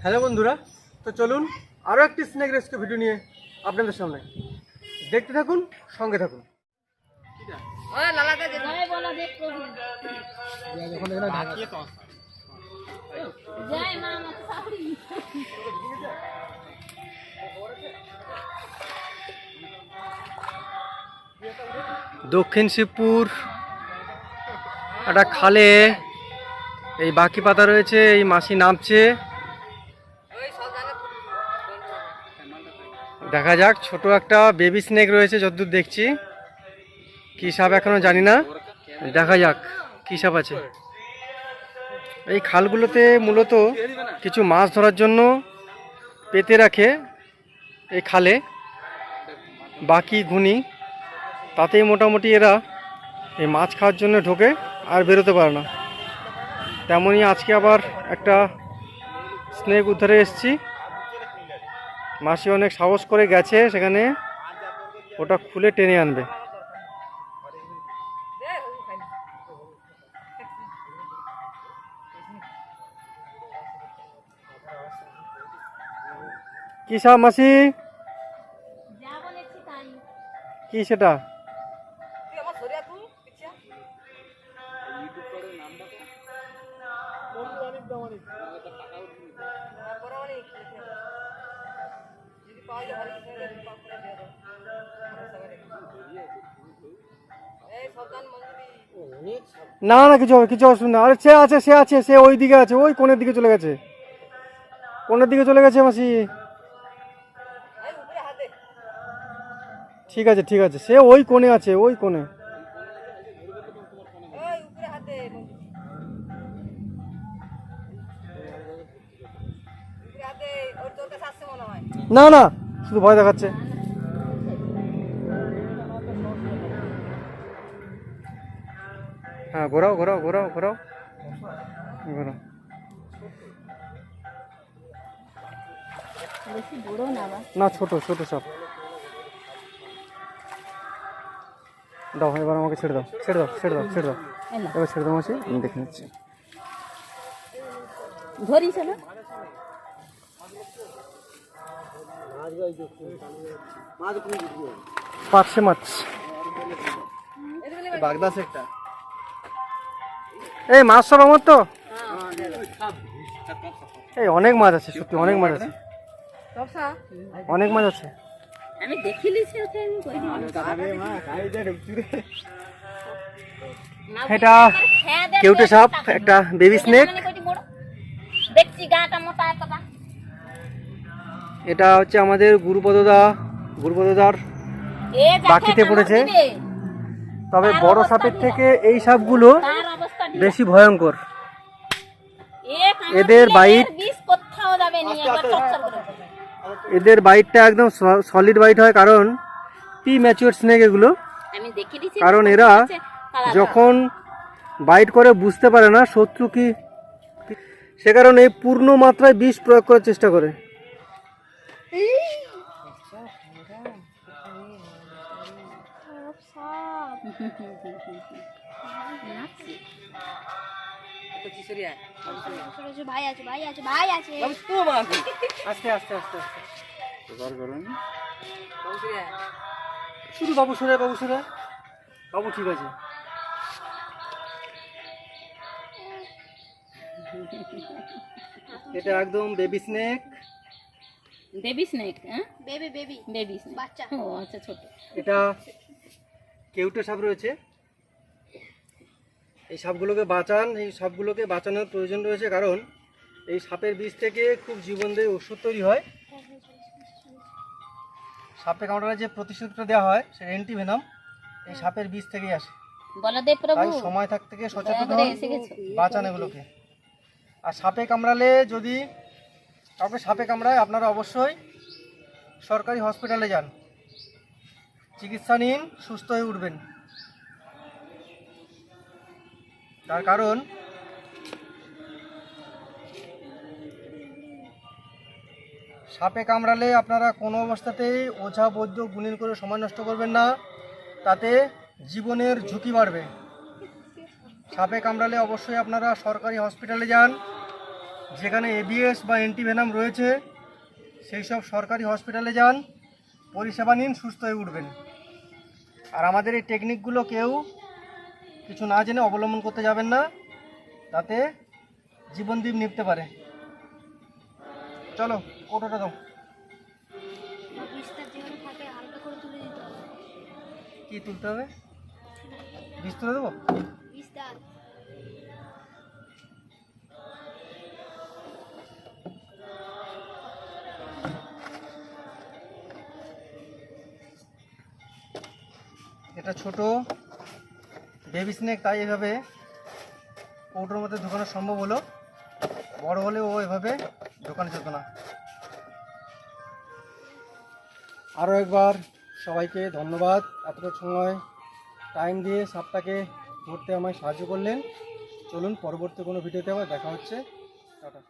Hello বন্ধুরা, তো চলুন আরও একটি স্নেক রেস্কিউ ভিডিও নিয়ে আপনাদের সামনে। দেখতে থাকুন, সঙ্গে থাকুন। দক্ষিণ শিবপুর একটা খালে এই বাকি পাতা রয়েছে, এই মাছি নামছে। দেখা যাক, ছোট একটা বেবি স্নেক রয়েছে যতদূর দেখছি। কি সাপ এখনো জানি না, দেখা যাক কি সাপ আছে। এই খালগুলোতে মূলত কিছু মাছ ধরার জন্য পেতে রাখে এই খালে বাকি ঘুনি, তাতেই মোটামুটি এরা এই মাছ খাওয়ার জন্য ঢোকে আর বেরোতে পারে না। তেমনই আজকে আবার একটা স্নেক উদ্ধারে এসেছি। মাসি অনেক সাহস করে গেছে সেখানে, ওটা খুলে টেনে আনবে। কি সাপ মাসি? কি সেটা? না না, কিছু হবে, কিছু অসুবিধা। আরে সে ওই দিকে আছে, ওই কোণের দিকে চলে গেছে, কোণের দিকে চলে গেছে মাসি। ঠিক আছে ঠিক আছে, সে ওই কোণে আছে, ওই কোণে। না না, শুধু ভয় দেখাচ্ছে। হ্যাঁ, ঘোরাও ঘোরাও ঘোরাও ঘোরাও ঘোরাও। না, ছোট ছোট সাপ। দাও, এবার আমাকে ছেড়ে দাও, ছেড়ে দাও, ছেড়ে দাও, ছেড়ে দাও, এবার ছেড়ে দাও মাসি, আমি দেখে নিচ্ছি। পার্শে মাছ, এই মাছ সব আমার তো। এই অনেক মাছ আছে, সত্যি অনেক মাছ আছে, অনেক মাছ আছে। এটা কেউটে সাপ, একটা বেবি স্নেক। এটা হচ্ছে আমাদের গুরুপদদার বাকিতে পড়েছে। তবে বড় সাপের থেকে এই সাপগুলো বেশি ভয়ঙ্কর। এদের বাইটটা একদম সলিড বাইট হয়, কারণ প্রি ম্যাচিওর স্নেক এগুলো। কারণ এরা যখন বাইট করে বুঝতে পারে না শত্রু কি, সে কারণে পূর্ণ মাত্রায় বিষ প্রয়োগ করার চেষ্টা করে। শুধু বাবু সরে, বাবু সরে, বাবু ঠিক আছে। এটা একদম বেবি স্নেক। বেবি স্নেক, হ্যাঁ, বেবি বেবি বেবি বাচ্চা। ও আচ্ছা, ছোট। এটা কেউটে সাপ রয়েছে। এই সাপগুলোকে বাঁচানোর প্রয়োজন রয়েছে, কারণ এই সাপের বিষ থেকে খুব জীবনদায়ী ওষুধ তৈরি হয়। সাপে কামড়ালে যে প্রতিষেধকটা দেওয়া হয় সে অ্যান্টিভেনাম, এই সাপের বিষ থেকেই আসে। তাই সময় থাকতে সচেতন বাঁচান এগুলোকে। আর সাপে কামড়ালে, যদি কাউকে সাপে কামড়ায়, আপনারা অবশ্যই সরকারি হসপিটালে যান, চিকিৎসা নিন, সুস্থ হয়ে উঠবেন। তার কারণ সাপে কামড়ালে আপনারা কোনো অবস্থাতেই ওঝা বৈদ্য গুণিন করে সময় নষ্ট করবেন না, তাতে জীবনের ঝুঁকি বাড়বে। সাপে কামড়ালে অবশ্যই আপনারা সরকারি হসপিটালে যান, যেখানে এবিএস বা অ্যান্টিভেনাম রয়েছে সেই সব সরকারি হসপিটালে যান, পরিষেবা নিন, সুস্থ হয়ে উঠবেন। আর আমাদের এই টেকনিকগুলো কেউ কিছু না জেনে অবলম্বন করতে যাবেন না, তাতে জীবনদীপ নিভতে পারে। চলো কৌটোটা দাও। কি তুলতে হবে? বিষ তুলে দেবো? এটা ছোট বেবি স্নেক, তাই এভাবে কৌটোর মধ্যে ঢোকানো সম্ভব হলো। বড় হলে ও এভাবে ঢোকানো যেত না। আরও একবার সবাইকে ধন্যবাদ, এতটা সময় টাইম দিয়ে সাপটাকে ধরতে আমায় সাহায্য করলেন। চলুন পরবর্তী কোনো ভিডিওতে আবার দেখা হচ্ছে। টাটা।